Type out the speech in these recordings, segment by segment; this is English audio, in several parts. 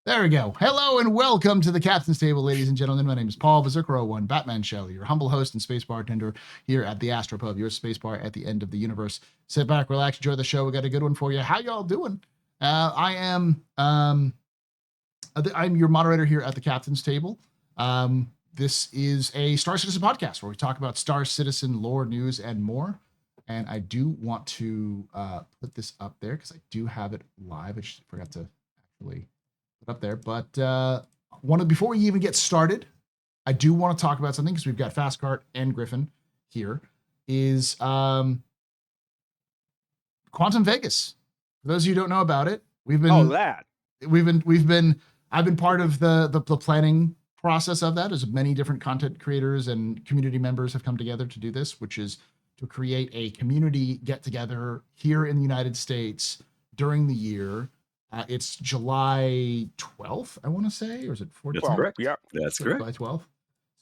There we go. Hello and welcome to the Captain's Table, ladies and gentlemen. My name is Paul Berserker01, Batman Shelley, your humble host and space bartender here at the Astropub, your space bar at the end of the universe. Sit back, relax, enjoy the show. We got a good one for you. How y'all doing? I'm your moderator here at the Captain's Table. This is a Star Citizen podcast where we talk about Star Citizen lore, news, and more. And I do want to put this up there because I do have it live. I just forgot to actually up there, but before we even get started, I do want to talk about something because we've got Fastcart and Griffin here. Is Quantum Vegas? For those of you who don't know about it, I've been part of the planning process of that, as many different content creators and community members have come together to do this, which is to create a community get together here in the United States during the year. It's July 12th, I want to say, or is it 14th? That's correct. Yeah, that's correct. July 12th.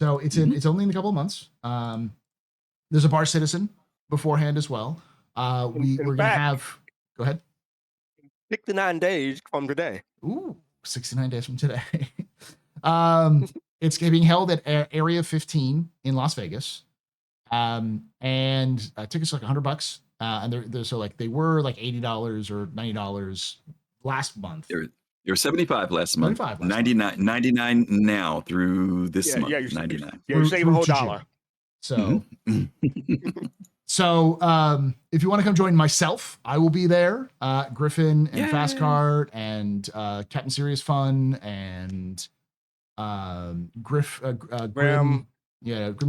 So it's it's only in a couple of months. There's a Bar Citizen beforehand as well. We're going to have, go ahead. 69 days from today. Ooh, 69 days from today. It's being held at Area 15 in Las Vegas. And tickets are like $100. And they're so like they were like $80 or $90 last month. They were 75 last month. 99 now through this month. Yeah, 99. Yeah, you save a whole dollar. So, if you want to come join myself, I will be there. Griffin and Fastcart and Captain Serious Fun and Grim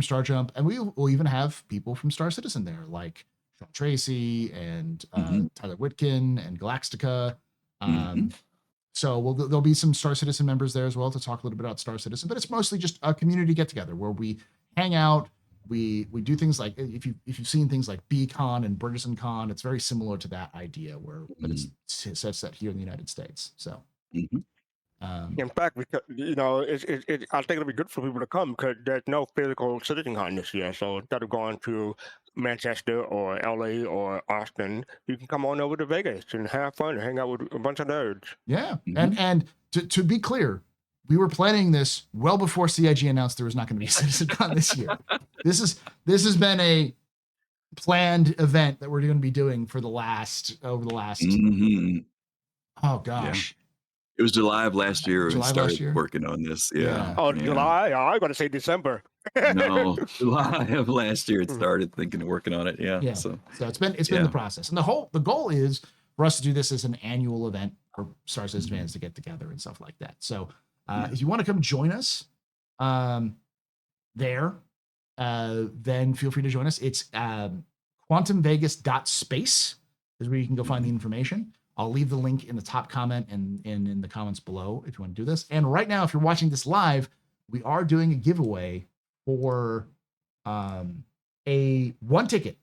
Star Jump, and we will even have people from Star Citizen there, like Sean Tracy and Tyler Whitkin and Galactica. So there'll be some Star Citizen members there as well to talk a little bit about Star Citizen, but it's mostly just a community get together where we hang out. We do things like, if you've seen things like BCon and Bridgerton Con, it's very similar to that idea but it's set here in the United States. So. In fact, because I think it'll be good for people to come because there's no physical CitizenCon this year. So instead of going to Manchester or LA or Austin, you can come on over to Vegas and have fun and hang out with a bunch of nerds. Yeah, and to be clear, we were planning this well before CIG announced there was not going to be a CitizenCon this year. This has been a planned event that we're going to be doing for over the last. Oh gosh. Yeah. It was July of last year we started working on this. Yeah. Oh, yeah. July? Oh, I'm going to say December. No, July of last year it started working on it. Yeah. So it's been the process. And the goal is for us to do this as an annual event for Star Citizen fans to get together and stuff like that. So if you want to come join us there, then feel free to join us. It's quantumvegas.space is where you can go find the information. I'll leave the link in the top comment and in the comments below if you want to do this. And right now, if you're watching this live, we are doing a giveaway for one ticket.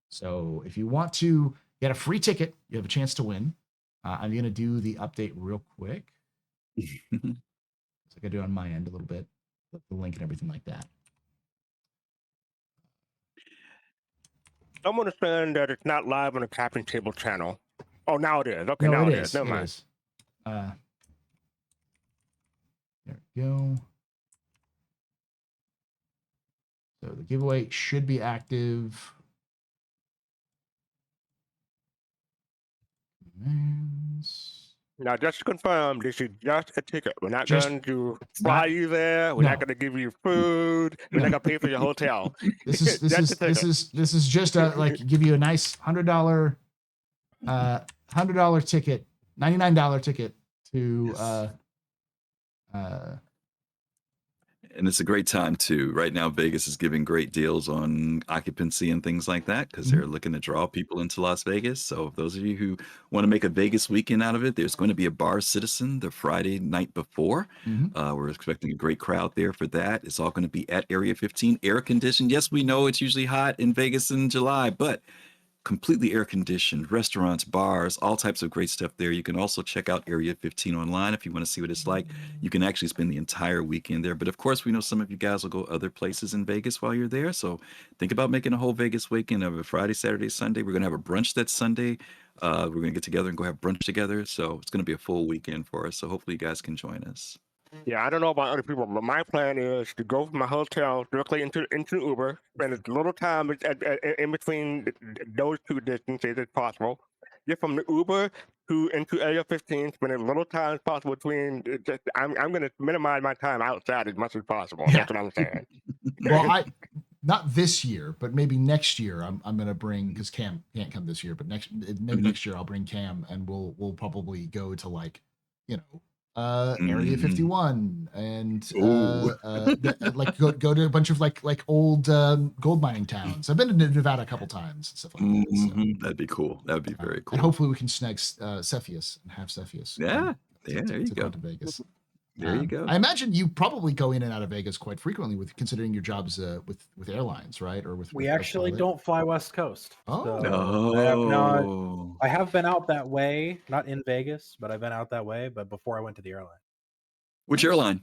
So if you want to get a free ticket, you have a chance to win. I'm going to do the update real quick. So I can do it on my end a little bit, the link and everything like that. Someone is saying that it's not live on the Captain Table channel. Oh, now it is. Okay, no, now it is. Never mind. There we go. So the giveaway should be active. Now, just to confirm, this is just a ticket. We're not going to fly you there. We're not going to give you food. We're not going to pay for your hotel. This is just give you a nice $100 ticket, $99 ticket to and it's a great time too. Right now, Vegas is giving great deals on occupancy and things like that because they're looking to draw people into Las Vegas. So those of you who want to make a Vegas weekend out of it, there's going to be a Bar Citizen the Friday night before. We're expecting a great crowd there for that. It's all going to be at Area 15, air conditioned. Yes, we know it's usually hot in Vegas in July, but completely air conditioned, restaurants, bars, all types of great stuff there. You can also check out Area 15 online if you want to see what it's like. You can actually spend the entire weekend there. But of course, we know some of you guys will go other places in Vegas while you're there. So think about making a whole Vegas weekend of a Friday, Saturday, Sunday. We're going to have a brunch that Sunday. We're going to get together and go have brunch together. So it's going to be a full weekend for us. So hopefully you guys can join us. Yeah, I don't know about other people, but my plan is to go from my hotel directly into Uber, spend as little time in between those two distances as possible. Get from the Uber to into Area 15, spend as little time as possible between. I'm going to minimize my time outside as much as possible. Yeah. That's what I'm saying. Well, not this year, but maybe next year. I'm gonna bring, because Cam can't come this year, but maybe next year I'll bring Cam, and we'll probably go to, like, Area 51 and like go to a bunch of like old gold mining towns. I've been to Nevada a couple times and stuff like that. So, that'd be cool. That'd be very cool. and hopefully we can snag Cepheus and have Cepheus. Yeah, there you go. To Vegas. There you go. I imagine you probably go in and out of Vegas quite frequently, with considering your jobs with airlines, right? Or we actually don't fly West Coast. Oh, so I have been out that way, not in Vegas, but I've been out that way. But before I went to the airline. Which airline?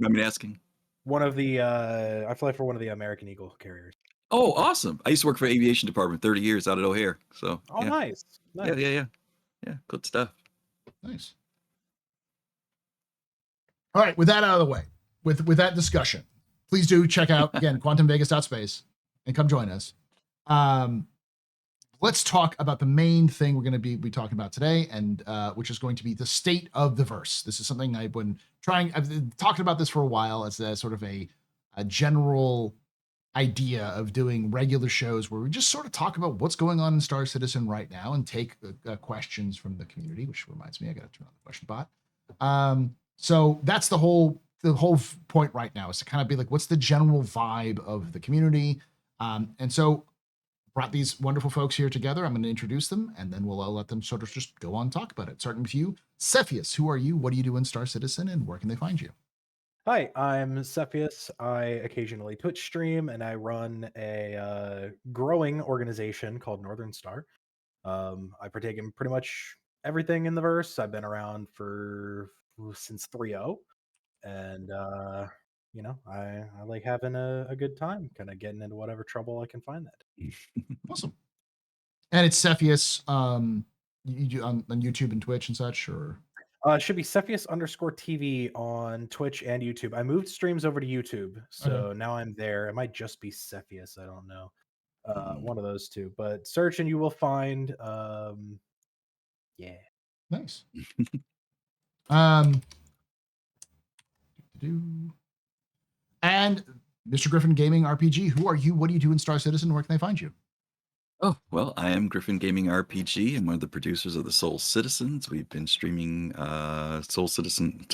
I mean, asking. One of the I fly for one of the American Eagle carriers. Oh, awesome! I used to work for aviation department 30 years out at O'Hare. So yeah. Nice. Yeah, good stuff. Nice. All right, with that out of the way, with that discussion, please do check out, again, quantumvegas.space and come join us. Let's talk about the main thing we're going to be talking about today, and which is going to be the state of the verse. This is something I've been talking about this for a while as a sort of a general idea of doing regular shows where we just sort of talk about what's going on in Star Citizen right now and take questions from the community, which reminds me, I got to turn on the question bot. So that's the whole point right now, is to kind of be like, what's the general vibe of the community? And so brought these wonderful folks here together. I'm going to introduce them, and then we'll let them sort of just go on and talk about it. Starting with you, Cepheus. Who are you? What do you do in Star Citizen, and where can they find you? Hi, I'm Cepheus. I occasionally Twitch stream, and I run a growing organization called Northern Star. I partake in pretty much everything in the verse. I've been around since 3.0, and I like having a good time, kind of getting into whatever trouble I can find that. Awesome. And it's Cepheus. You do on YouTube and Twitch and such, or it should be Cepheus_TV on Twitch and YouTube. I moved streams over to YouTube, so now I'm there. It might just be Cepheus, I don't know. One of those two, but search and you will find. Yeah. Nice. And Mr. Griffin Gaming RPG, who are you? What do you do in Star Citizen? Where can they find you? Oh, well, I am Griffin Gaming RPG. I'm one of the producers of the Soul Citizens. We've been streaming Star Citizen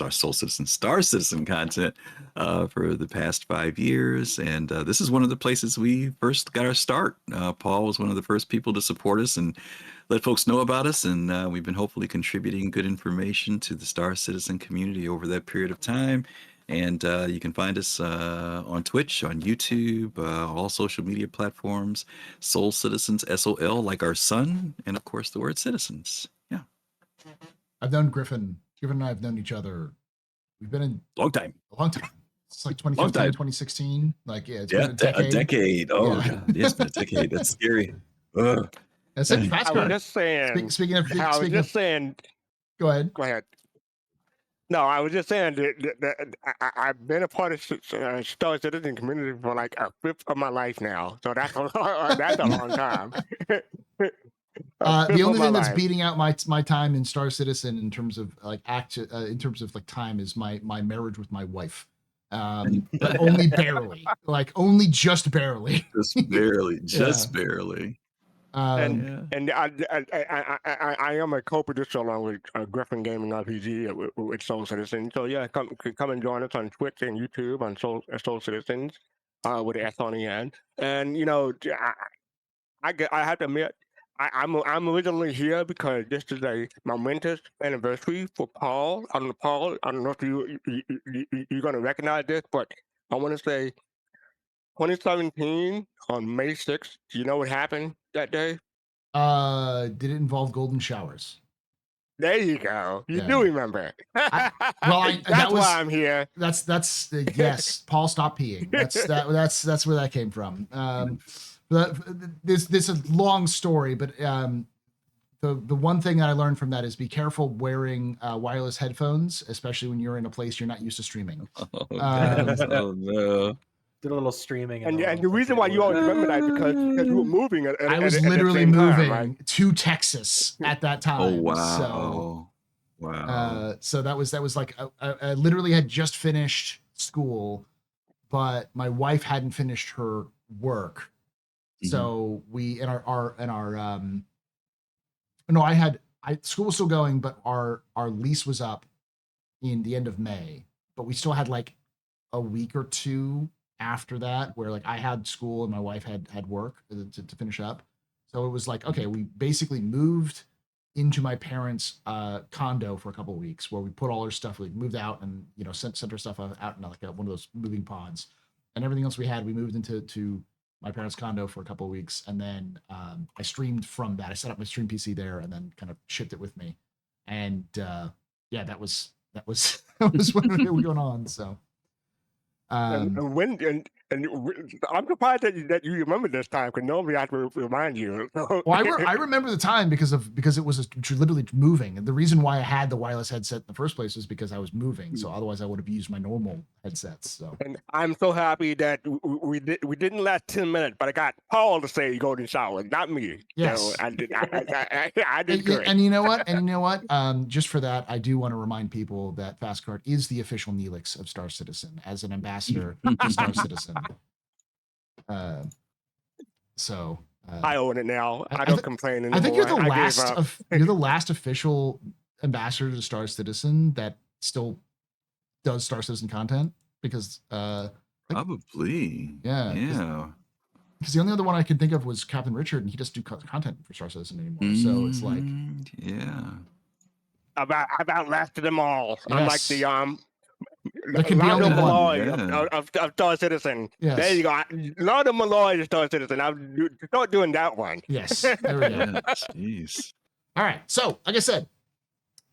content for the past 5 years. And this is one of the places we first got our start. Paul was one of the first people to support us and let folks know about us. And we've been hopefully contributing good information to the Star Citizen community over that period of time. And you can find us on Twitch, on YouTube, all social media platforms, Soul Citizens, SOL, like our son, and of course the word citizens. Yeah. I've known Griffin. Griffin and I have known each other. We've been in a long time. It's like 2015, 2016. Like, yeah, it's been a decade. Oh, yeah. God. It's been a decade. That's scary. That's it. Fast I was just saying. Saying. Go ahead. Go ahead. No, I was just saying that I've been a part of Star Citizen community for like a fifth of my life now. So that's a long time. The only thing that's beating out my time in Star Citizen in terms of like time is my marriage with my wife. But only barely, only just barely. Just barely. And I am a co-producer along with Griffin Gaming RPG with Soul Citizens. So yeah, come and join us on Twitch and YouTube on Soul Citizens with the S on the end. And I have to admit, I'm originally here because this is a momentous anniversary for Paul. I don't know if you're gonna recognize this, but I want to say 2017 on May 6th. Do you know what happened that day? Did it involve golden showers? There you go. You do Yeah. remember. That That's was why I'm here. that's yes. Paul, stop peeing. That's where that came from. This is a long story, but the one thing that I learned from that is be careful wearing wireless headphones, especially when you're in a place you're not used to streaming. Oh, oh no. Did a little streaming. And the reason why you always remember that because you were moving I was literally moving to Texas at that time. Oh wow. So, Wow. so that was like I literally had just finished school, but my wife hadn't finished her work. So we in our no, school was still going, but our lease was up in the end of May, but we still had like a week or two after that where like I had school and my wife had work to finish up. So it was like, okay, we basically moved into my parents' condo for a couple of weeks where we put all our stuff, we moved out and, you know, sent our stuff out in like one of those moving pods, and everything else we had, we moved into my parents' condo for a couple of weeks. And then I streamed from that. I set up my stream PC there and then kind of shipped it with me. And yeah, that was that was what was going on. So and I'm surprised that you remember this time because normally I have to remind you. well, I remember the time because it was literally moving, and the reason why I had the wireless headset in the first place was because I was moving. So otherwise, I would have used my normal headsets. So and I'm so happy that we didn't last 10 minutes, but I got Paul to say go to the shower, not me. Yes, so I did good. And you know what? Just for that, I do want to remind people that Fastcard is the official Neelix of Star Citizen as an ambassador to Star Citizen. So I own it now. I don't complain anymore. I think you're the last official ambassador to Star Citizen that still does Star Citizen content because probably yeah. Because the only other one I can think of was Captain Richard, and he doesn't do content for Star Citizen anymore. So it's like, yeah, I've outlasted them all. Yes. I'm like the there can be only Malloy one of Star Citizen. Yes. There you go. Lord of Malloy of Star Citizen. I'm start doing that one. Yes, there we go. Jeez. All right. So, like I said,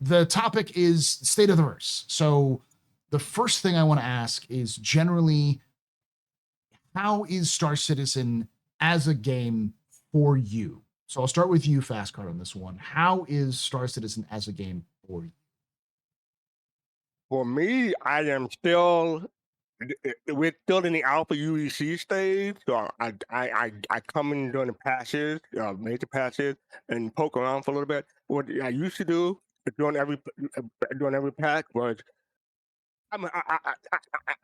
the topic is state of the verse. So, the first thing I want to ask is generally, how is Star Citizen as a game for you? So I'll start with you, Fastcard, on this one. How is Star Citizen as a game for you? For me, I am still. We're still in the alpha UEC stage, so I come in during the patches, major patches, and poke around for a little bit. What I used to do during every pack was I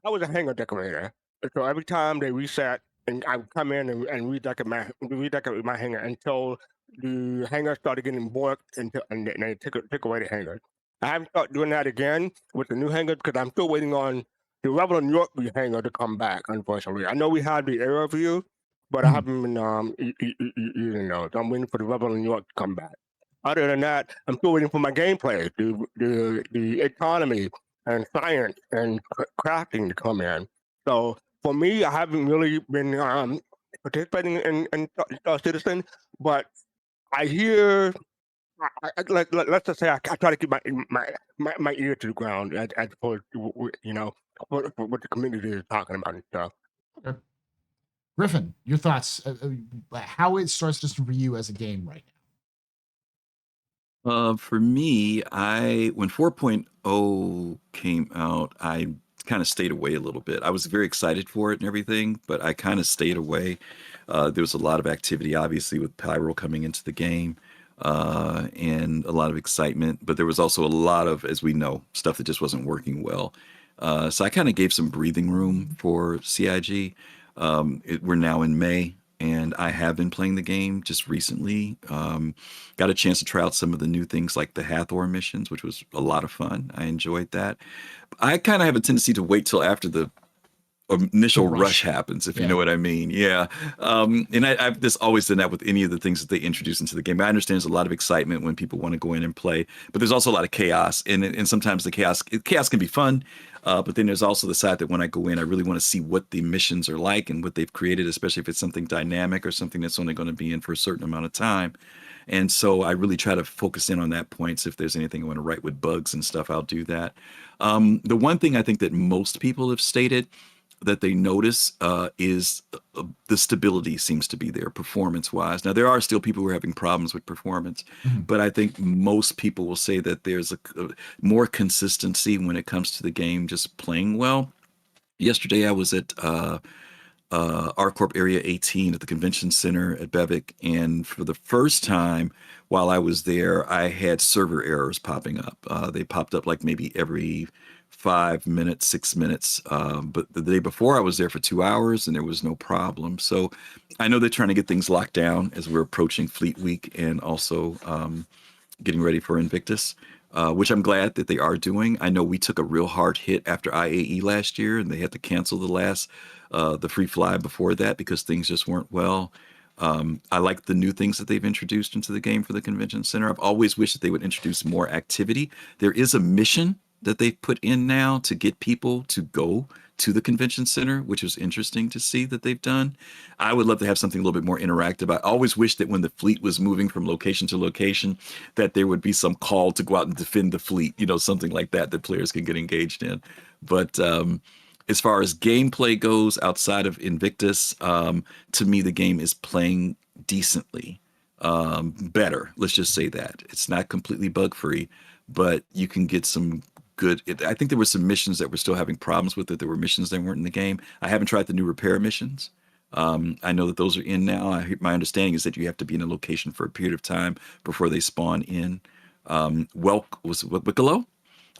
was a hangar decorator, so every time they reset, and I would come in and redecorate my hangar until the hangar started getting borked and they took away the hangar. I haven't started doing that again with the new hangar because I'm still waiting on the Rebel New York hangar to come back. Unfortunately, I know we had the air view, but I haven't been using those. I'm waiting for the Rebel New York to come back. Other than that, I'm still waiting for my gameplay, the economy and science and crafting to come in. So for me, I haven't really been participating in Star Citizen, but I hear. Let's just say I try to keep my ear to the ground as opposed to what the community is talking about and stuff. Okay. Griffin, your thoughts? How is Star Citizen for you as a game right now? For me, when 4.0 came out, I kind of stayed away a little bit. I was very excited for it and everything, but I kind of stayed away. There was a lot of activity, obviously, with Pyro coming into the game. And a lot of excitement, but there was also a lot of, as we know, stuff that just wasn't working well. So I kind of gave some breathing room for CIG. We're now in May, and I have been playing the game just recently. Got a chance to try out some of the new things like the Hathor missions, which was a lot of fun. I enjoyed that. I kind of have a tendency to wait till after the initial rush. rush happens, if you know what I mean. Yeah. And I've just always done that with any of the things that they introduce into the game. I understand there's a lot of excitement when people want to go in and play, but there's also a lot of chaos. And sometimes the chaos can be fun. But then there's also the side that when I go in, I really want to see what the missions are like and what they've created, especially if it's something dynamic or something that's only going to be in for a certain amount of time. And so I really try to focus in on that point. So if there's anything I want to write with bugs and stuff, I'll do that. The one thing I think that most people have stated that they notice is the stability seems to be there performance-wise. Now, there are still people who are having problems with performance, but I think most people will say that there's a more consistency when it comes to the game just playing well. Yesterday, I was at R-Corp Area 18 at the Convention Center at Bevic. And for the first time while I was there, I had server errors popping up. They popped up like maybe every 5 minutes, 6 minutes. But the day before I was there for 2 hours and there was no problem. So I know they're trying to get things locked down as we're approaching Fleet Week and also getting ready for Invictus, which I'm glad that they are doing. I know we took a real hard hit after IAE last year, and they had to cancel the free fly before that because things just weren't well. I like the new things that they've introduced into the game for the Convention Center. I've always wished that they would introduce more activity. There is a mission that they've put in now to get people to go to the Convention Center, which was interesting to see that they've done. I would love to have something a little bit more interactive. I always wish that when the fleet was moving from location to location, that there would be some call to go out and defend the fleet, something like that players can get engaged in. But as far as gameplay goes, outside of Invictus, to me, the game is playing decently better. Let's just say that. It's not completely bug-free, but you can get some good. I think there were some missions that were still having problems with it. There were missions that weren't in the game. I haven't tried the new repair missions. I know that those are in now. My understanding is that you have to be in a location for a period of time before they spawn in. Was it Wicklow?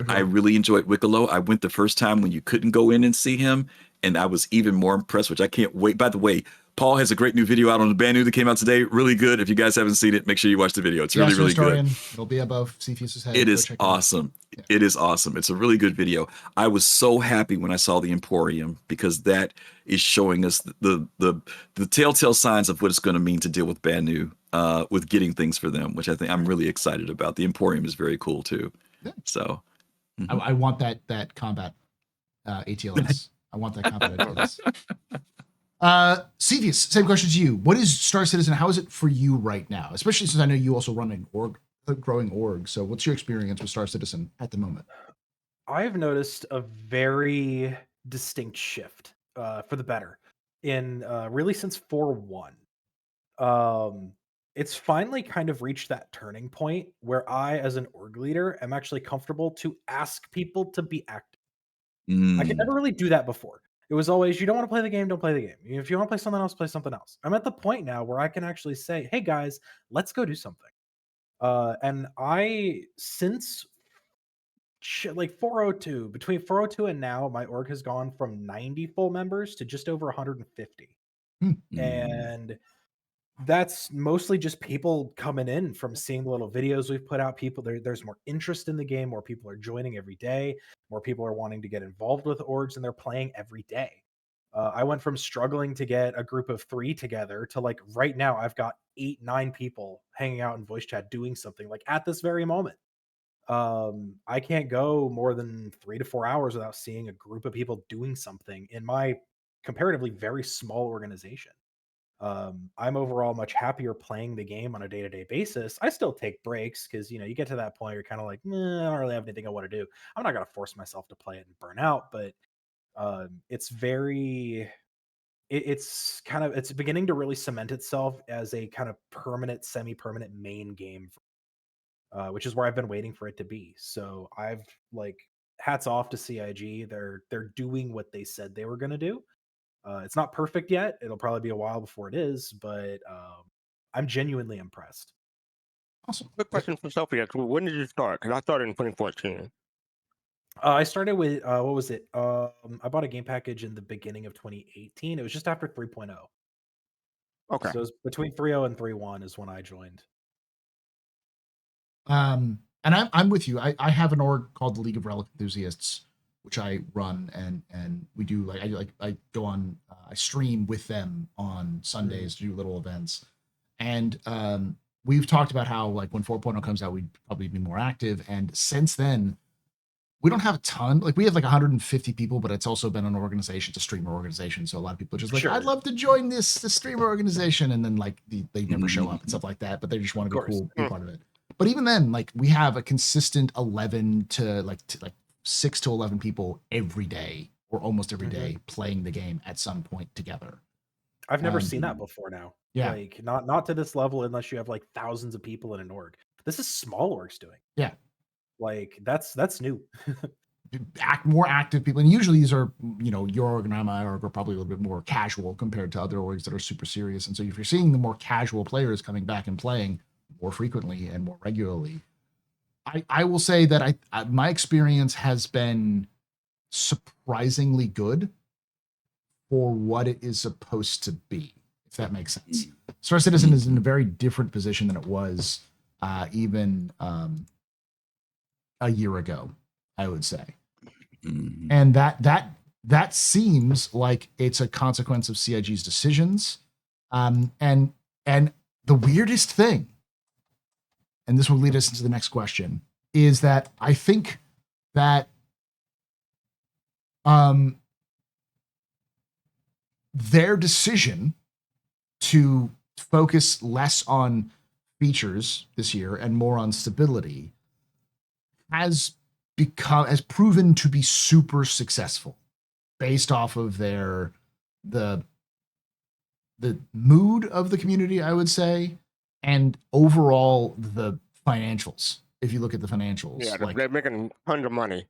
I really enjoyed Wicklow. I went the first time when you couldn't go in and see him, and I was even more impressed, which I can't wait. By the way, Paul has a great new video out on the band new that came out today. Really good. If you guys haven't seen it, make sure you watch the video. It's really, really good. It'll be above Cepheus's head. It is awesome. Yeah. It is awesome. It's a really good video. I was so happy when I saw the Emporium because that is showing us the telltale signs of what it's going to mean to deal with Banu, with getting things for them, which I think I'm really excited about. The Emporium is very cool too. Yeah. So I want that combat ATLS. I want that combat ATLS. Cepheus, same question to you. What is Star Citizen? How is it for you right now? Especially since I know you also run a growing org. So what's your experience with Star Citizen at the moment? I've noticed a very distinct shift for the better in really since 4.1. It's finally kind of reached that turning point where I, as an org leader, am actually comfortable to ask people to be active. I could never really do that before. It was always, you don't want to play the game, don't play the game. If you want to play something else, play something else. I'm at the point now where I can actually say, hey guys, let's go do something. And since like 402, between 402 and now, my org has gone from 90 full members to just over 150. And that's mostly just people coming in from seeing the little videos we've put out. There's more interest in the game, more people are joining every day, more people are wanting to get involved with orgs, and they're playing every day. I went from struggling to get a group of 3 together to like right now I've got 8-9 people hanging out in voice chat doing something like at this very moment. I can't go more than 3 to 4 hours without seeing a group of people doing something in my comparatively very small organization. I'm overall much happier playing the game on a day-to-day basis. I still take breaks because you get to that point where you're kind of like, I don't really have anything I want to do. I'm not gonna force myself to play it and burn out, but it's it's beginning to really cement itself as a kind of permanent, semi-permanent main game, which is where I've been waiting for it to be. So I've hats off to CIG. They're doing what they said they were gonna do. It's not perfect yet. It'll probably be a while before it is, but I'm genuinely impressed. Awesome. Quick question for Sophie. When did you start? Because I started in 2014. I started with what was it? I bought a game package in the beginning of 2018. It was just after 3.0. Okay. So it was between 3.0 and 3.1 is when I joined. And I'm with you. I have an org called the League of Relic Enthusiasts. which I run, and we do I go on, I stream with them on Sundays to do little events, and we've talked about how like when 4.0 comes out, we'd probably be more active, and since then we don't have a ton. Like we have like 150 people, but it's also been an organization, it's a streamer organization. So a lot of people are just like, I'd love to join this streamer organization, and then like they never show up and stuff like that. But they just want to be cool, be part of it. But even then, like we have a consistent 11 to like 6 to 11 people every day or almost every day playing the game at some point together. I've never seen that before now. Yeah. Like not to this level unless you have like thousands of people in an org. This is small orgs doing. Yeah. Like that's new. More active people, and usually these are, you know, your org and my org are probably a little bit more casual compared to other orgs that are super serious. And so if you're seeing the more casual players coming back and playing more frequently and more regularly, I will say that my experience has been surprisingly good for what it is supposed to be, if that makes sense. Star Citizen is in a very different position than it was even a year ago, I would say. And that seems like it's a consequence of CIG's decisions. And the weirdest thing, and this will lead us into the next question, is that I think that their decision to focus less on features this year and more on stability has proven to be super successful based off of the mood of the community, I would say, and overall the financials. If you look at the financials, yeah, like they're making tons of money.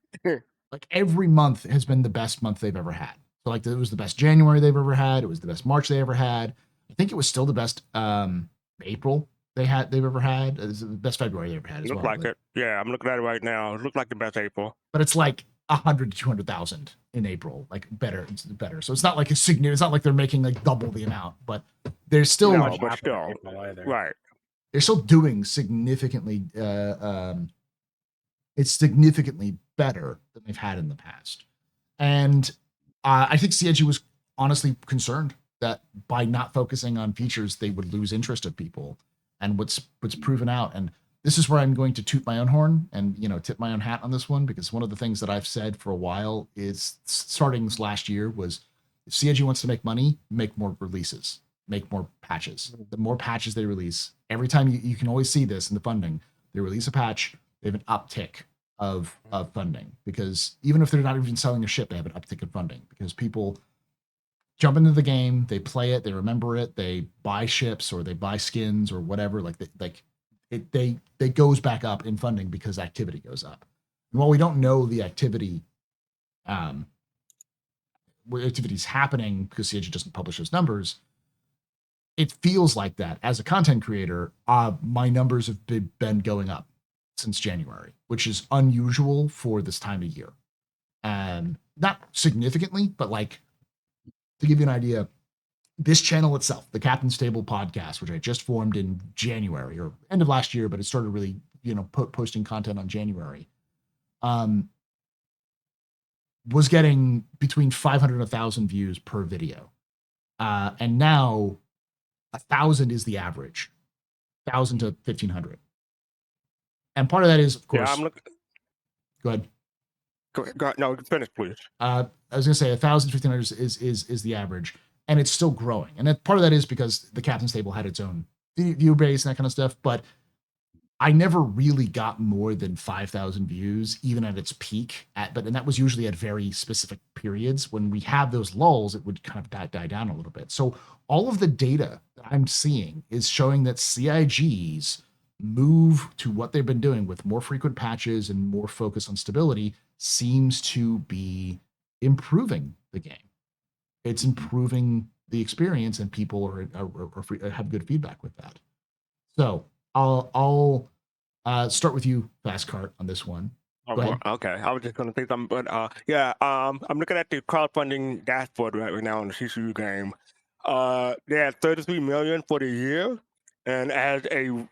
like every month has been the best month they've ever had. So like it was the best January they've ever had. It was the best March they ever had. I think it was still the best April they've ever had. It was the best February they ever had as Look well. like it. Yeah, I'm looking at it right now. It looked like the best April. But it's like 100 to 200,000 in April, like better. So it's not like it's not like they're making like double the amount, but they're still No, but still, right. They're still doing significantly. It's significantly better than they've had in the past, and I think CIG was honestly concerned that by not focusing on features, they would lose interest of people, and what's proven out. And this is where I'm going to toot my own horn and, you know, tip my own hat on this one, because one of the things that I've said for a while is, starting this last year, was if CIG wants to make money, make more releases, make more patches. The more patches they release, every time you can always see this in the funding, they release a patch, they have an uptick of funding, because even if they're not even selling a ship, they have an uptick in funding because people jump into the game, they play it, they remember it, they buy ships or they buy skins or whatever. They goes back up in funding because activity goes up. And while we don't know the activity's happening because CIG doesn't publish those numbers, it feels like that. As a content creator, my numbers have been going up since January, which is unusual for this time of year. And not significantly, but like, to give you an idea, this channel itself, the Captain's Table podcast, which I just formed in January or end of last year, but it started really, you know, posting content on January, was getting between 500 and 1,000 views per video. And now 1,000 is the average, 1,000 to 1,500. And part of that is, of course. Yeah, I'm looking. Go ahead. Go ahead. No, finish, please. I was going to say 1,000 to 1,500 is the average, and it's still growing. And that, part of that is because the Captain's Table had its own view base and that kind of stuff. But I never really got more than 5,000 views, even at its peak. And that was usually at very specific periods. When we have those lulls, it would kind of die down a little bit. So all of the data that I'm seeing is showing that CIG's move to what they've been doing with more frequent patches and more focus on stability seems to be improving the game. It's improving the experience, and people have good feedback with that. So I'll start with you, Fast Cart, on this one. Okay, I was just going to say something, but yeah, I'm looking at the crowdfunding dashboard right now on the CCU game. They had 33 million for the year, and as a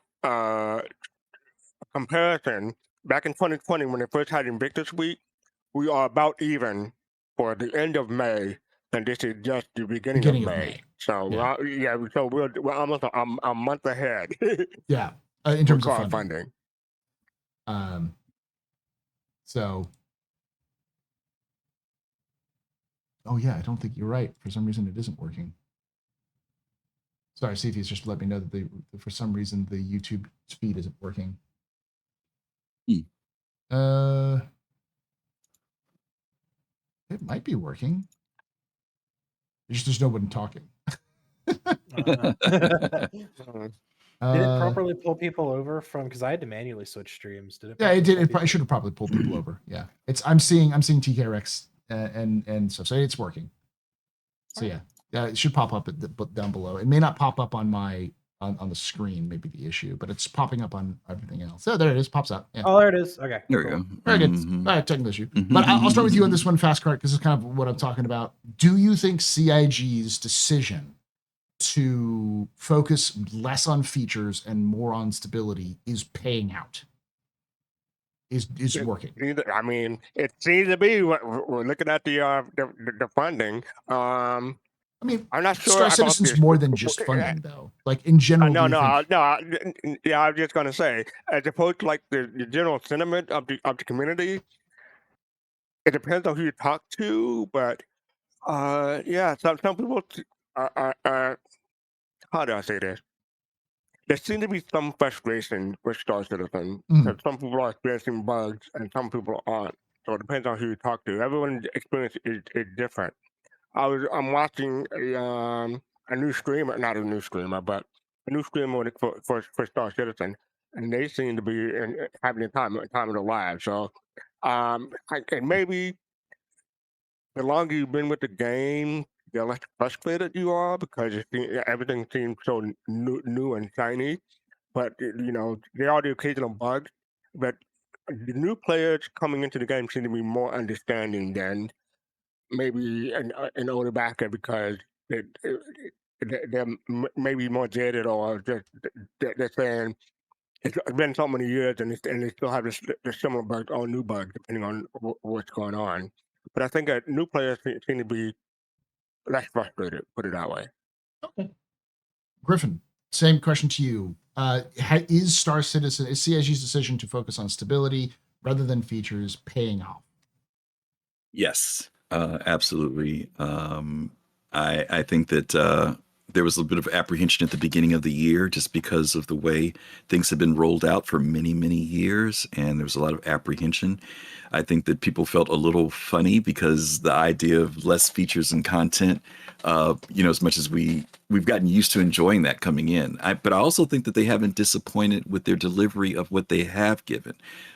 comparison, back in 2020 when they first had Invictus Week, we are about even for the end of May, and this is just the beginning of Beginning of May. May. So Yeah. so we're almost a month ahead Yeah. In with terms of funding. crowdfunding. So, oh yeah, I don't think you're right. For some reason, it isn't working. Sorry, Cepheus just let me know that for some reason the YouTube feed isn't working. It might be working. There's no one talking. Did it properly pull people over from? Because I had to manually switch streams. Did it? Yeah, it did. It pull probably should have probably pulled people over. Yeah, I'm seeing TKRX and stuff. So it's working. So yeah, it should pop up down below. It may not pop up on my on the screen. Maybe the issue, but it's popping up on everything else. So there it is. Pops up. Yeah. Oh, there it is. Okay. There we cool. go. Very good. All right, technical issue. But I'll start with you on this one, Fast Cart, because it's kind of what I'm talking about. Do you think CIG's decision to focus less on features and more on stability is paying out? Is working? I mean, it seems to be. We're looking at the funding. I mean, I'm not sure Star about Citizen's this. more than just funding, though. Like in general, No, do you think... yeah, I was just gonna say, as opposed to like the general sentiment of the community, it depends on who you talk to, but yeah, some people, how do I say this? There seems to be some frustration with Star Citizen because some people are experiencing bugs and some people aren't. So it depends on who you talk to. Everyone's experience is different. I'm watching a new streamer, not a new streamer, but a new streamer for Star Citizen, and they seem to be having the time of their lives. So, and maybe the longer you've been with the game, the less frustrated you are because everything seems so new and shiny. But there are the occasional bugs. But the new players coming into the game seem to be more understanding than maybe an older backer because they, they're maybe more jaded or just they're saying it's been so many years and they still have this similar bug or new bug depending on what's going on. But I think that new players seem to be less frustrated. Put it that way. Okay. Griffin, same question to you. Is CIG's decision to focus on stability rather than features paying off? Yes, absolutely. I think that there was a bit of apprehension at the beginning of the year just because of the way things have been rolled out for many, many years, and there was a lot of apprehension. I think that people felt a little funny because the idea of less features and content, as much as we've gotten used to enjoying that coming in. But I also think that they haven't disappointed with their delivery of what they have given.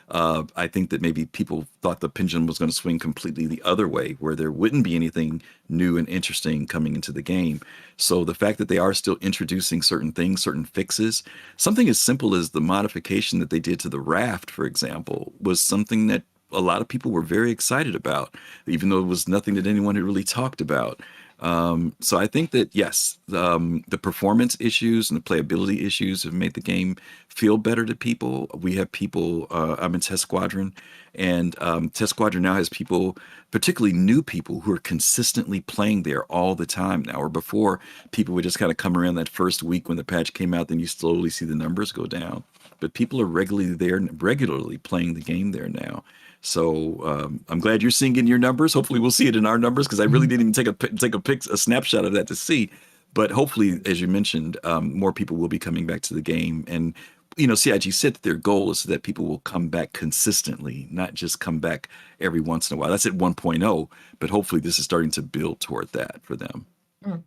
I think that maybe people thought the pendulum was going to swing completely the other way, where there wouldn't be anything new and interesting coming into the game. So the fact that they are still introducing certain things, certain fixes, something as simple as the modification that they did to the raft, for example, was something that a lot of people were very excited about, even though it was nothing that anyone had really talked about. So I think that, yes, the performance issues and the playability issues have made the game feel better to people. We have people, I'm in Test Squadron, and Test Squadron now has people, particularly new people, who are consistently playing there all the time now. Or before, people would just kind of come around that first week when the patch came out, then you slowly see the numbers go down. But people are regularly playing the game there now. So I'm glad you're seeing it in your numbers. Hopefully, we'll see it in our numbers because I really didn't even take a snapshot of that to see. But hopefully, as you mentioned, more people will be coming back to the game. And CIG said that their goal is that people will come back consistently, not just come back every once in a while. That's at 1.0, but hopefully, this is starting to build toward that for them. All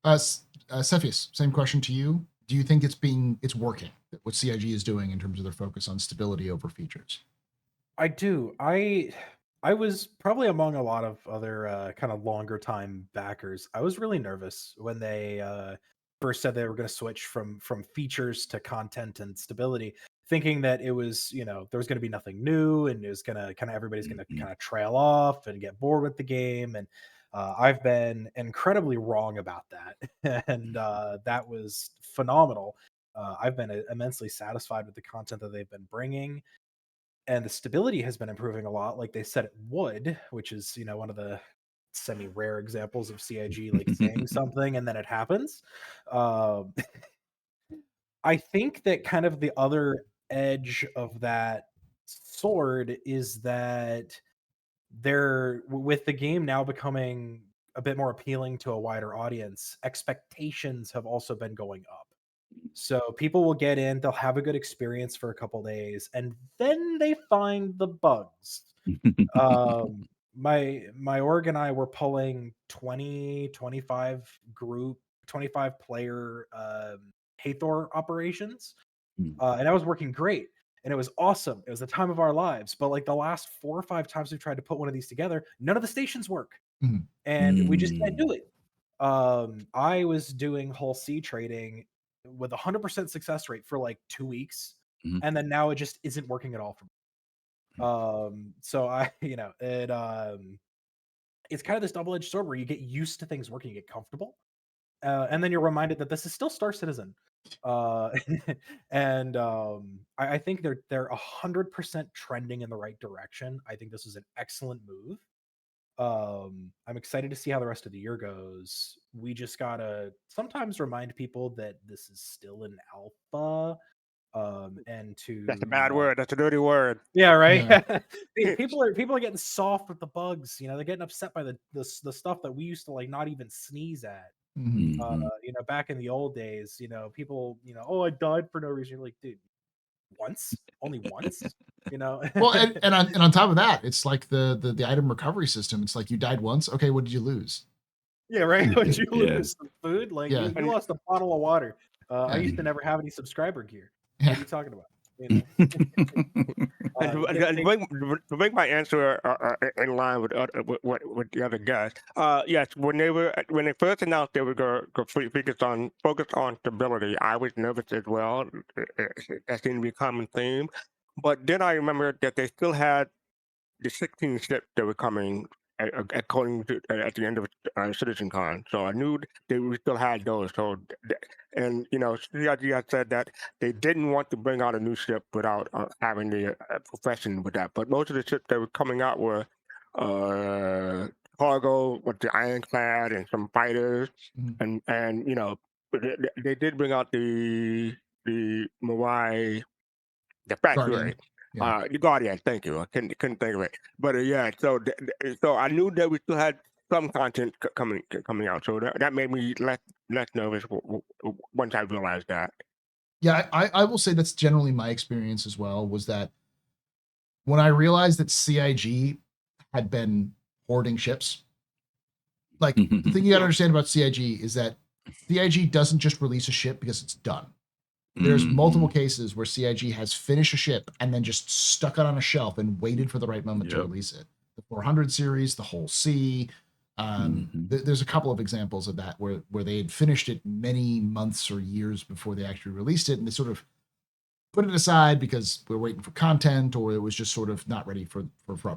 right. Cepheus, same question to you. Do you think it's working, what CIG is doing in terms of their focus on stability over features? I do. I was probably among a lot of other kind of longer time backers. I was really nervous when they first said they were going to switch from features to content and stability, thinking that it was there was going to be nothing new and it was going to kind of everybody's going to kind of trail off and get bored with the game. And I've been incredibly wrong about that, and that was phenomenal. I've been immensely satisfied with the content that they've been bringing. and the stability has been improving a lot, like they said it would, which is one of the semi-rare examples of CIG like saying something and then it happens. Um, I think that kind of the other edge of that sword is that with the game now becoming a bit more appealing to a wider audience, expectations have also been going up. So people will get in, they'll have a good experience for a couple days, and then they find the bugs. My org and I were pulling 20, 25 group, 25 player Hathor operations. And that was working great. And it was awesome. It was the time of our lives. But like the last 4 or 5 times we've tried to put one of these together, none of the stations work. And we just can't do it. I was doing whole C trading with 100% success rate for like 2 weeks. And then now it just isn't working at all for me. So I, it's kind of this double-edged sword where you get used to things working, you get comfortable. And then you're reminded that this is still Star Citizen. And I think they're 100% trending in the right direction. I think this is an excellent move. I'm excited to see how the rest of the year goes. We just gotta sometimes remind people that this is still an alpha. And to That's a bad word. That's a dirty word. Yeah, right. Yeah. people are getting soft with the bugs. They're getting upset by the stuff that we used to like not even sneeze at. Back in the old days, people, oh, I died for no reason. You're like, dude, only once, Well, and on top of that, it's like the item recovery system. It's like you died once. Okay, what did you lose? Yeah, right. Would you lose some food? Like Yeah. you lost a bottle of water. I used to never have any subscriber gear. What are you talking about? And to make my answer in line with with the other guys, yes, when they first announced they were going to focus on stability, I was nervous as well. That seemed to be a common theme, but then I remembered that they still had the 16 ships that were coming according to at the end of CitizenCon. So I knew we still had those. So and CIG had said that they didn't want to bring out a new ship without having the profession with that. But most of the ships that were coming out were cargo with the ironclad and some fighters, and they did bring out the Mirai, the factory. The Guardian, thank you. I couldn't think of it, but yeah. So I knew that we still had some content coming out, so that made me less nervous once I realized that. Yeah, I will say that's generally my experience as well. Was that when I realized that CIG had been hoarding ships. Like the thing you got to understand about CIG is that CIG doesn't just release a ship because it's done. There's multiple cases where CIG has finished a ship and then just stuck it on a shelf and waited for the right moment to release it. The 400 series, the whole C. There's a couple of examples of that where they had finished it many months or years before they actually released it, and they sort of put it aside because we're waiting for content, or it was just sort of not ready for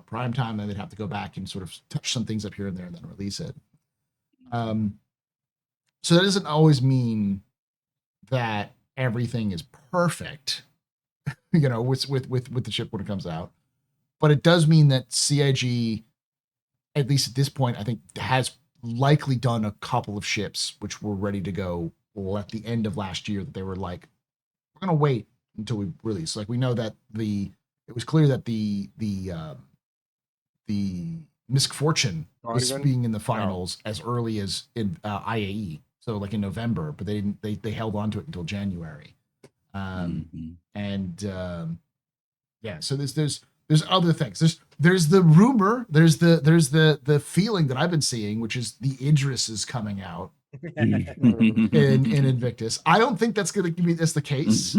prime time, and they'd have to go back and sort of touch some things up here and there and then release it. So that doesn't always mean that everything is perfect, with the chip when it comes out. But it does mean that CIG, at least at this point, I think has likely done a couple of ships which were ready to go at the end of last year that they were like, we're going to wait until we release. Like we know that it was clear that the Misk Fortune was being in the finals as early as in IAE. So like in November, but they held on to it until January. So there's other things. There's the rumor, there's the feeling that I've been seeing, which is the Idris is coming out in Invictus. I don't think that's going to be the case,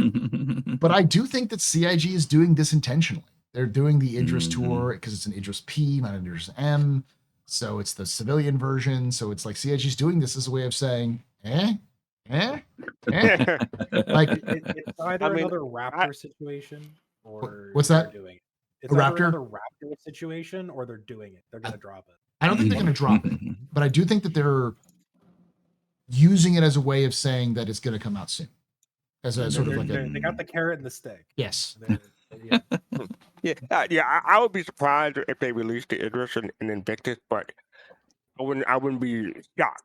but I do think that CIG is doing this intentionally. They're doing the Idris tour because it's an Idris P, not an Idris M. So it's the civilian version. So it's like CIG's doing this as a way of saying, like it's either another Raptor situation or what's that? Doing it. It's either another Raptor situation or they're doing it. They're going to drop it. I don't think they're going to drop it, but I do think that they're using it as a way of saying that it's going to come out soon. As a sort of like they got the carrot and the stick. Yes. I would be surprised if they released the Idris and Invictus, but I wouldn't be shocked.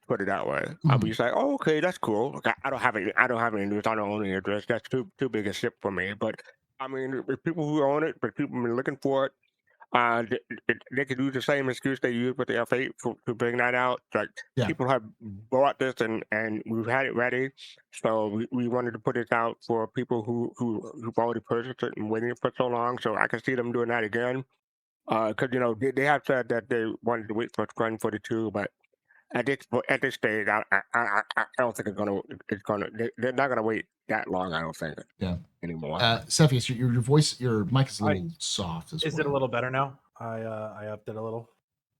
Put it that way. I'll be just like, oh, okay, that's cool. Like, I don't have any. I don't have any Idris. I don't own any Idris. That's too big a ship for me. But I mean, if people who own it, but people have been looking for it. They could use the same excuse they used with the F8 to bring that out. Like Yeah. people have bought this and we've had it ready, so we wanted to put it out for people who've already purchased it and waiting for so long. So I can see them doing that again. Because they have said that they wanted to wait for Scrum 42, but at this stage, I don't think they're not gonna wait that long. I don't think. Yeah. Anymore. Cepheus, your voice, your mic is a little soft as well. Is it a little better now? I upped it a little.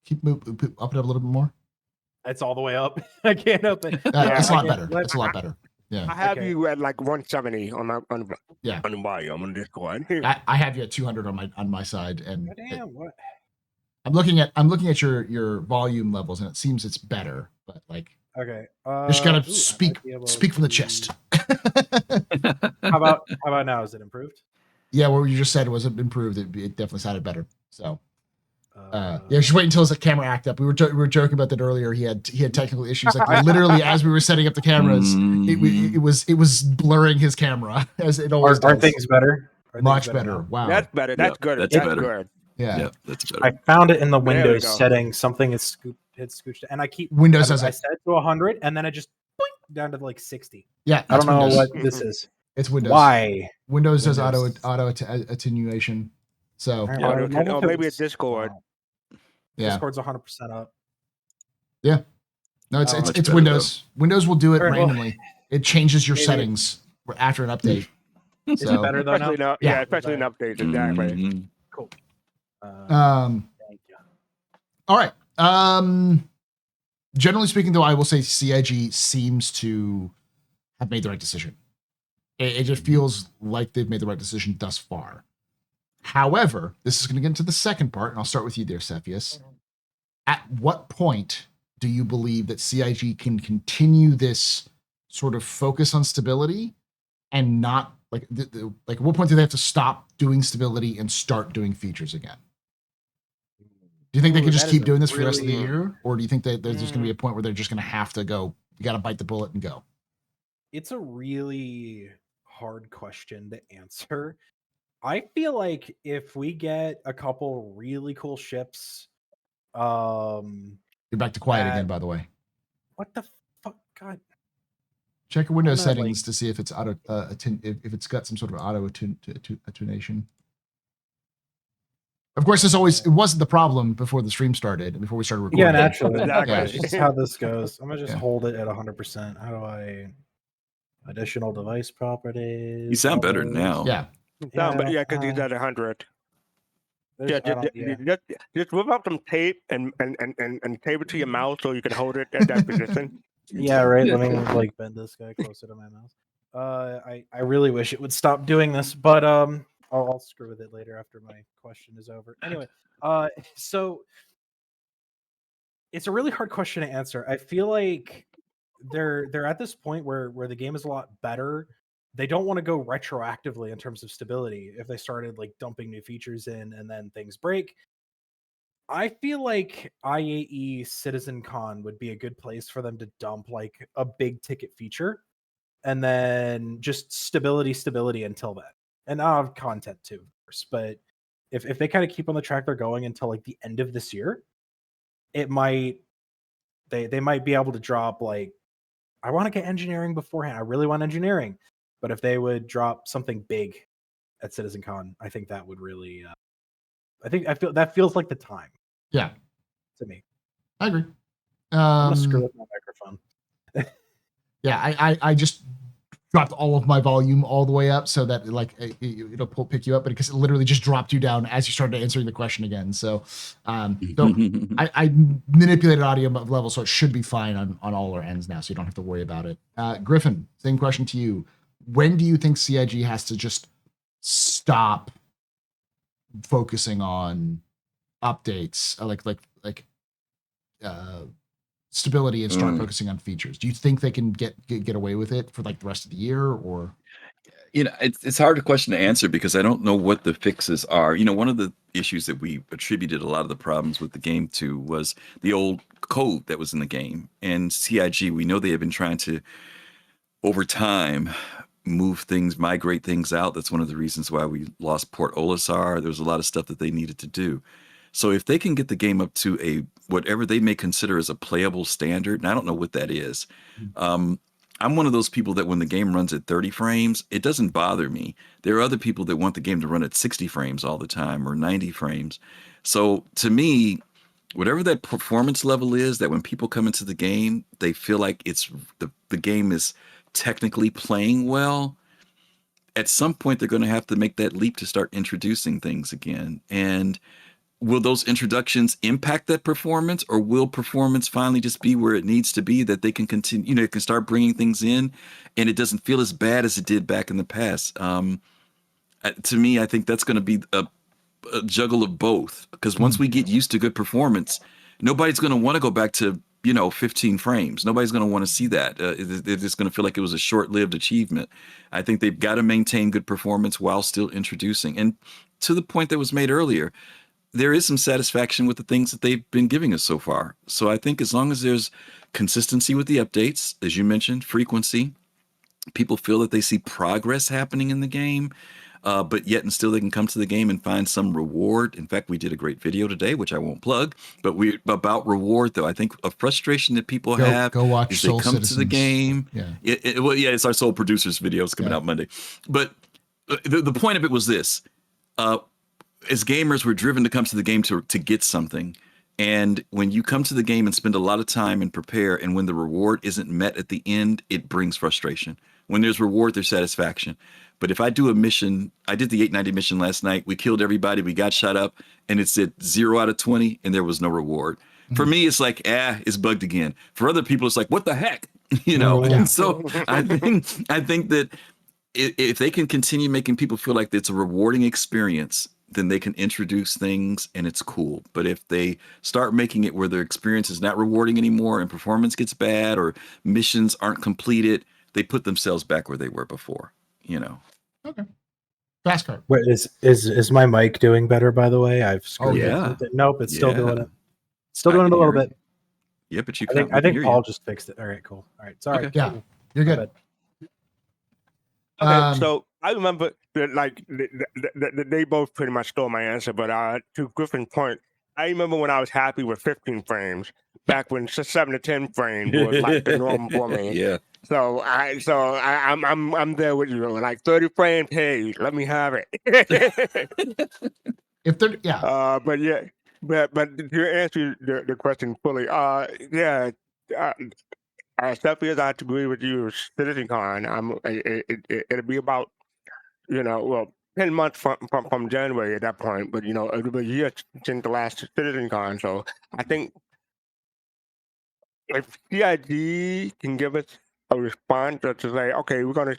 Keep up it a little bit more. It's all the way up. I can't up it. It's a lot better. It's a lot better. Yeah. I have you at like 170 on the volume on Discord. I have you at 200 on my side, and what? I'm looking at your volume levels, and it seems it's better. But like, okay, just gotta speak from the chest. How about now? Is it improved? Yeah, what you just said was improved. It definitely sounded better. So. Just wait until the camera act up. We were joking about that earlier. He had technical issues. Like literally, as we were setting up the cameras, it was blurring his camera as it always does. Are things better? Much better. Wow, that's better. That's good. That's better. good. Yeah, that's better. I found it in the Windows settings. Something is scooched, and I keep Windows has I set it to 100, and then I just boink, down to like 60. Yeah, I don't know Windows. what this is. It's Windows. Why? Windows does auto attenuation. So maybe it's Discord. Yeah, Discord's 100% up. Yeah, no, it's Windows. Though. Windows will do it randomly. It changes your settings after an update. Is it better though now? Yeah, especially in updates. Exactly. Mm-hmm. Cool. Thank you. All right. Generally speaking, though, I will say CIG seems to have made the right decision. It just feels like they've made the right decision thus far. However, this is going to get into the second part, and I'll start with you there, Cepheus. At what point do you believe that CIG can continue this sort of focus on stability and not like at what point do they have to stop doing stability and start doing features again? Do you think they can just keep doing this for the rest of the year, or do you think that there's just going to be a point where they're just going to have to go? You got to bite the bullet and go. It's a really hard question to answer. I feel like if we get a couple really cool ships, you're back to quiet again, by the way. What the fuck? God. Check your Windows settings to see if it's auto if it's got some sort of auto attenuation. Of course, it wasn't the problem before the stream started, before we started recording. Yeah, naturally. Exactly. That's just how this goes. I'm gonna just hold it at 100%. How do I additional device properties? You sound better now. Yeah. Because he's at 100. Just whip out some tape and tape it to your mouth so you can hold it at that position. Yeah, right. Let me bend this guy closer to my mouth. I really wish it would stop doing this, but I'll screw with it later after my question is over. Anyway, so it's a really hard question to answer. I feel like they're at this point where the game is a lot better. They don't want to go retroactively in terms of stability if they started dumping new features in and then things break. I feel like IAE CitizenCon would be a good place for them to dump a big ticket feature and then just stability until then. And I'll have content too, of course. But if they kind of keep on the track they're going until the end of this year, it might they might be able to drop I want to get engineering beforehand. I really want engineering. But if they would drop something big at CitizenCon, I think that would really I feel that feels like the time. Yeah. To me. I agree. I'm gonna screw with my microphone. Yeah, I just dropped all of my volume all the way up so that it'll pick you up, but because it literally just dropped you down as you started answering the question again. So I manipulated audio level, so it should be fine on all our ends now, so you don't have to worry about it. Griffin, same question to you. When do you think CIG has to just stop focusing on updates, stability, and start focusing on features? Do you think they can get away with it for the rest of the year, or? It's hard a question to answer because I don't know what the fixes are. One of the issues that we attributed a lot of the problems with the game to was the old code that was in the game. And CIG, we know they have been trying to, over time, migrate things out. That's one of the reasons why we lost Port Olisar. There was a lot of stuff that they needed to do. So if they can get the game up to whatever they may consider as a playable standard, and I don't know what that is, I'm one of those people that when the game runs at 30 frames, it doesn't bother me. There are other people that want the game to run at 60 frames all the time or 90 frames. So to me, whatever that performance level is, that when people come into the game, they feel like the game is technically playing well. At some point, they're going to have to make that leap to start introducing things again. And will those introductions impact that performance, or will performance finally just be where it needs to be, that they can continue, it can start bringing things in and it doesn't feel as bad as it did back in the past? To me, I think that's going to be a juggle of both, because once we get used to good performance, nobody's going to want to go back to 15 frames. Nobody's going to want to see that. They're just going to feel like it was a short-lived achievement. I think they've got to maintain good performance while still introducing. And to the point that was made earlier, there is some satisfaction with the things that they've been giving us so far. So I think as long as there's consistency with the updates, as you mentioned, frequency, people feel that they see progress happening in the game, but yet and still they can come to the game and find some reward. In fact, we did a great video today, which I won't plug, but about reward, though. I think a frustration that people have go watch is Soul they come Citizens. to the game. Yeah. It's our Soul Producers video. It's coming out Monday. But the point of it was this. As gamers, we're driven to come to the game to get something. And when you come to the game and spend a lot of time and prepare, and when the reward isn't met at the end, it brings frustration. When there's reward, there's satisfaction. But if I do a mission, I did the 890 mission last night. We killed everybody. We got shot up, and it said 0 out of 20, and there was no reward. For me, it's like, it's bugged again. For other people, it's like, what the heck? And so I think that if they can continue making people feel like it's a rewarding experience, then they can introduce things and it's cool. But if they start making it where their experience is not rewarding anymore and performance gets bad or missions aren't completed, they put themselves back where they were before, Okay. Fast card. Wait, is my mic doing better, by the way? I've screwed yeah. it. Nope, it's still doing it. Still doing it a little bit. Yeah, but I think Paul just fixed it. All right, cool. All right, sorry. Okay. Yeah, you're good. Okay, so I remember that, they both pretty much stole my answer, but to Griffin's point, I remember when I was happy with 15 frames back when 7 to 10 frames was like the norm for me. Yeah. So I'm there with you. Like 30 frames, hey, let me have it. If they're but to answer the question fully, Sephius, I have to agree with you. CitizenCon, it'll be about 10 months from January at that point, but it'll be a year since the last CitizenCon. So I think if CIG can give us a response to say, okay, we're going to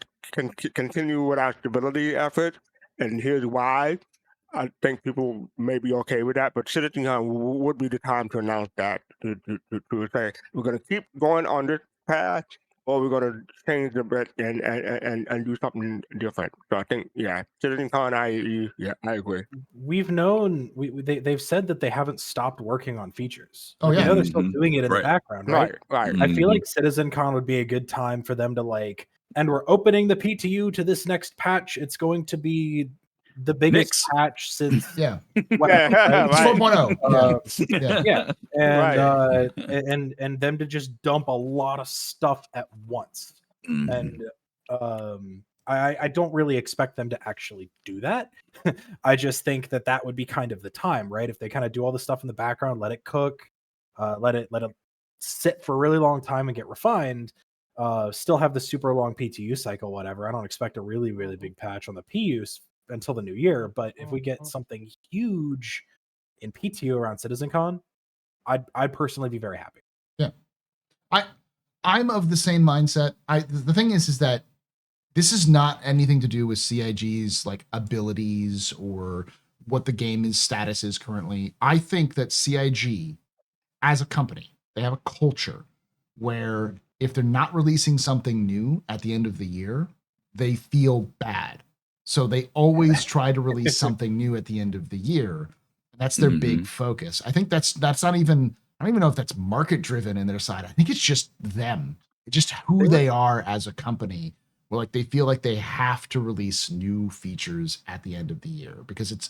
continue with our stability effort, and here's why, I think people may be okay with that. But CitizenCon would be the time to announce that, to say we're going to keep going on this path, or we're going to change a bit and do something different. So I think, CitizenCon, I agree. We've known they've said that they haven't stopped working on features. Oh, yeah. they're still doing it in the background, right? Right. I feel like CitizenCon would be a good time for them to and we're opening the PTU to this next patch. It's going to be the biggest patch since right? 4.0. And them to just dump a lot of stuff at once. And I don't really expect them to actually do that. I just think that would be kind of the time, right? If they kind of do all the stuff in the background, let it cook, let it sit for a really long time and get refined. Still have the super long PTU cycle, whatever. I don't expect a really, really big patch on the PU until the new year, but if we get something huge in PTU around CitizenCon, I'd personally be very happy. Yeah, I'm of the same mindset. The thing is that this is not anything to do with CIG's abilities or what the game's status is currently. I think that CIG, as a company, they have a culture where if they're not releasing something new at the end of the year, they feel bad. So they always try to release something new at the end of the year. That's their big focus. I think that's not even, I don't even know if that's market driven in their side. I think it's just them. It's just who they are as a company. Where like they feel like they have to release new features at the end of the year, because it's,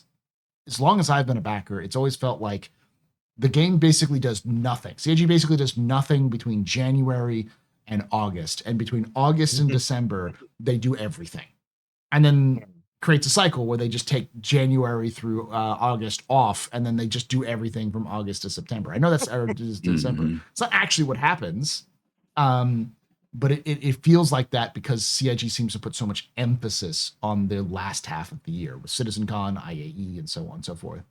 as long as I've been a backer, it's always felt like the game basically does nothing. CIG basically does nothing between January and August. And between August and December, they do everything. And then creates a cycle where they just take January through August off, and then they just do everything from August to September. I know that's or December. It's not actually what happens. But it feels like that because CIG seems to put so much emphasis on their last half of the year with CitizenCon, IAE, and so on and so forth.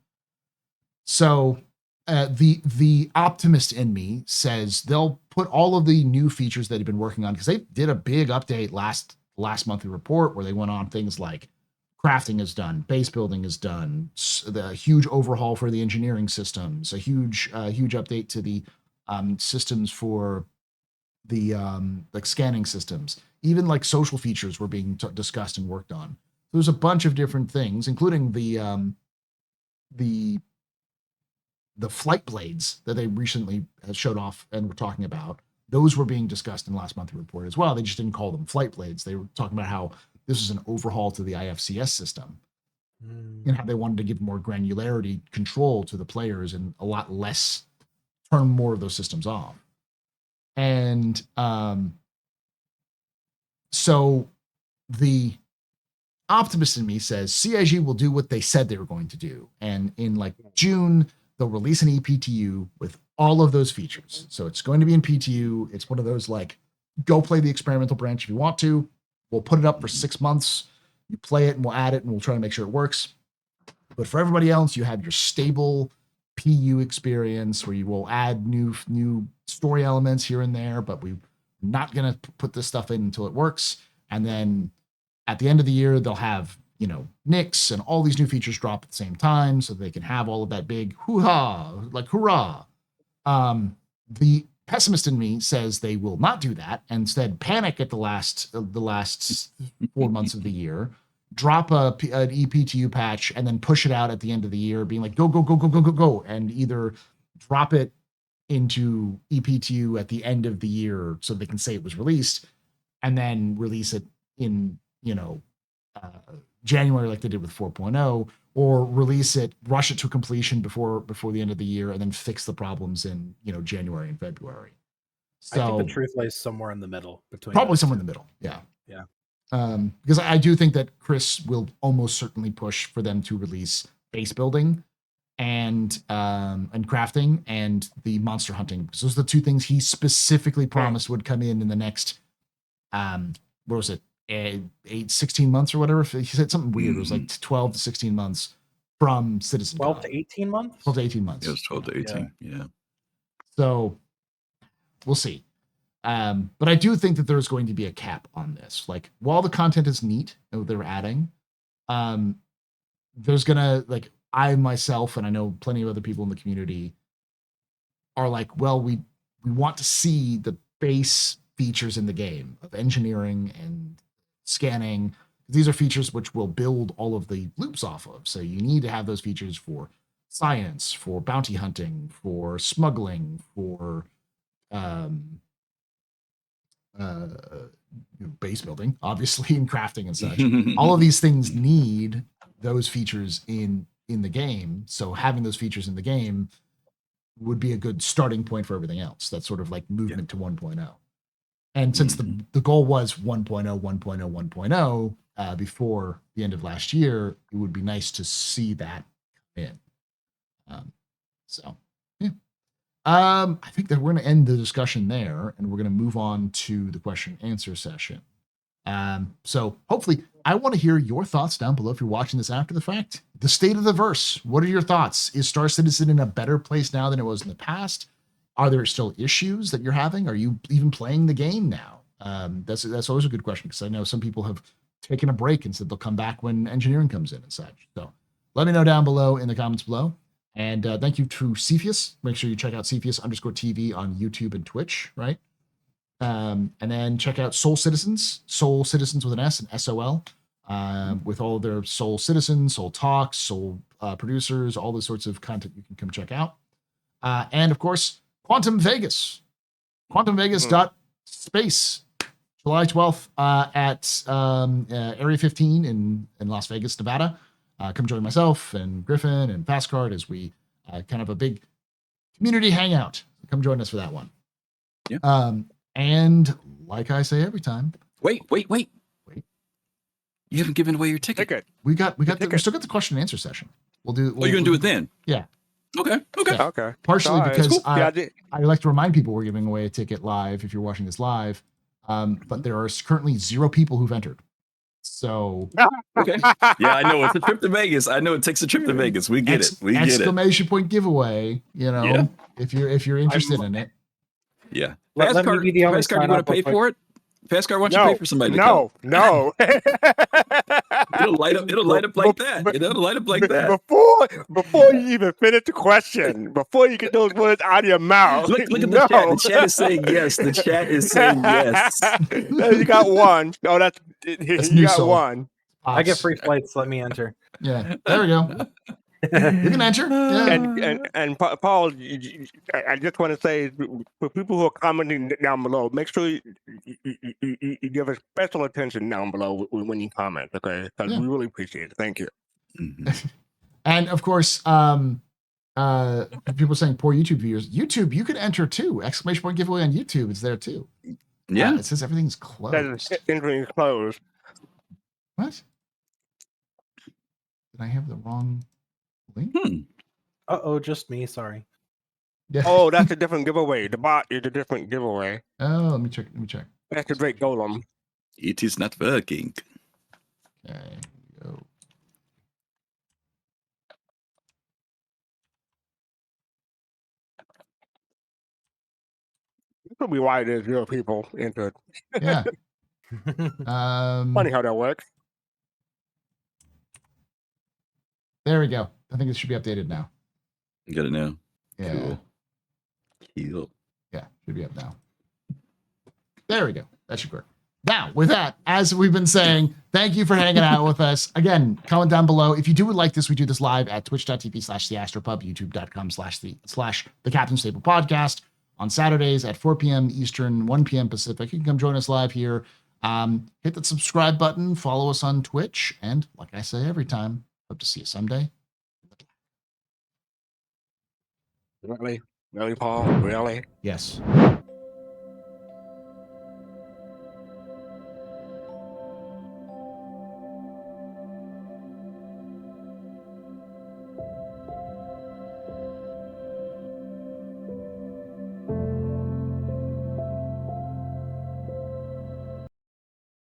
So the optimist in me says they'll put all of the new features that they've been working on, because they did a big update last monthly report where they went on things like crafting is done, base building is done, the huge overhaul for the engineering systems, a huge update to the systems for the like scanning systems, even like social features were being discussed and worked on. There's a bunch of different things, including the flight blades that they recently showed off and were talking about. Those were being discussed in last month's report as well. They just didn't call them flight blades. They were talking about how this is an overhaul to the IFCS system and how they wanted to give more granularity control to the players and a lot less, turn more of those systems off. And so the optimist in me says CIG will do what they said they were going to do. And in like June, they'll release an ePTU with all of those features. So it's going to be in PTU. It's one of those like, go play the experimental branch if you want to. We'll put it up for 6 months. You play it and we'll add it and we'll try to make sure it works. But for everybody else, you have your stable PU experience where you will add new story elements here and there, but we're not going to put this stuff in until it works. And then at the end of the year, they'll have, you know, Nix and all these new features drop at the same time so they can have all of that big hoo-ha, like hurrah. The pessimist in me says they will not do that. Instead, panic at the last 4 months of the year, drop an ePTU patch, and then push it out at the end of the year, being like, go, and either drop it into ePTU at the end of the year so they can say it was released, and then release it in, you know, January like they did with 4.0, or release it, rush it to completion before the end of the year, and then fix the problems in, you know, January and February. So I think the truth lies somewhere in the middle between probably somewhere in the middle. Yeah. Because I do think that Chris will almost certainly push for them to release base building and crafting and the monster hunting, because those are the two things he specifically promised would come in the next what was it, 16 months or whatever. He said something weird. It was like 12 to 16 months from Citizen 12 to 18 months. 12 to 18 months. It was 12 to 18. Yeah. So we'll see. But I do think that there's going to be a cap on this. Like, while the content is neat that they're adding, there's gonna, like, I myself, and I know plenty of other people in the community are like, well, we want to see the base features in the game of engineering and scanning. These are features which will build all of the loops off of. So you need to have those features for science, for bounty hunting, for smuggling, for base building, obviously, and crafting and such. All of these things need those features in the game. So having those features in the game would be a good starting point for everything else. That's sort of like movement to 1.0. And since the goal was 1.0, 1.0, 1.0 before the end of last year, it would be nice to see that come in. I think that we're going to end the discussion there, and we're going to move on to the question and answer session. So hopefully, I want to hear your thoughts down below if you're watching this after the fact. The state of the verse. What are your thoughts? Is Star Citizen in a better place now than it was in the past? Are there still issues that you're having? Are you even playing the game now? That's always a good question, because I know some people have taken a break and said they'll come back when engineering comes in and such. So let me know down below in the comments below. And thank you to Cepheus. Make sure you check out Cepheus _TV on YouTube and Twitch, right? And then check out Soul Citizens with an S and SOL, with all their Soul Citizens, Soul Talks, Soul producers, all the sorts of content you can come check out. And of course, Quantum Vegas, quantumvegas.space, July 12th at Area 15 in Las Vegas, Nevada. Come join myself and Griffin and Fastcard as we kind of a big community hangout. Come join us for that one. Yeah. And like I say every time, wait. You haven't given away your ticket. We still got the question and answer session. You're gonna do it then? Yeah. Okay. Yeah. Okay. Partially because Cool. I like to remind people we're giving away a ticket live if you're watching this live. But there are currently 0 people who've entered. So okay. Yeah, I know it's a trip to Vegas. I know it takes a trip to Vegas. We get it. We get it. Exclamation point giveaway. If you're interested in it. Yeah. Let me be the only Fastcard, you want to pay for it? Fastcard, why don't you pay for somebody to come? No. It'll light up like that. It'll light up like that. Before you even finish the question, before you get those words out of your mouth. Look at the chat. The chat is saying yes. The chat is saying yes. You got one. No, that's you got one. I get free flights. Let me enter. Yeah. There we go. You can enter. Yeah. And Paul, I just want to say for people who are commenting down below, make sure you give us special attention down below when you comment, okay? Because we really appreciate it. Thank you. Mm-hmm. And of course, people saying poor YouTube viewers. YouTube, you can enter too. Exclamation point giveaway on YouTube is there too. Yeah. It says everything's closed. Entering closed. What? Did I have the wrong link? Just me. Sorry. Yeah. Oh, that's a different giveaway. The bot is a different giveaway. Oh, let me check. That's the Drake Golem. It is not working. Okay. Go. This could be why there's 0 people into it. Yeah. Funny how that works. There we go. I think it should be updated now. You got it now. Yeah. Cool. Yeah, should be up now. There we go. That should work. Now, with that, as we've been saying, thank you for hanging out with us. Again, comment down below. If you do like this, we do this live at twitch.tv/theastropub, youtube.com/the Captain's Table Podcast on Saturdays at 4 p.m. Eastern, 1 p.m. Pacific. You can come join us live here. Hit that subscribe button, follow us on Twitch, and like I say every time, hope to see you someday. Really, Paul? Really? Yes.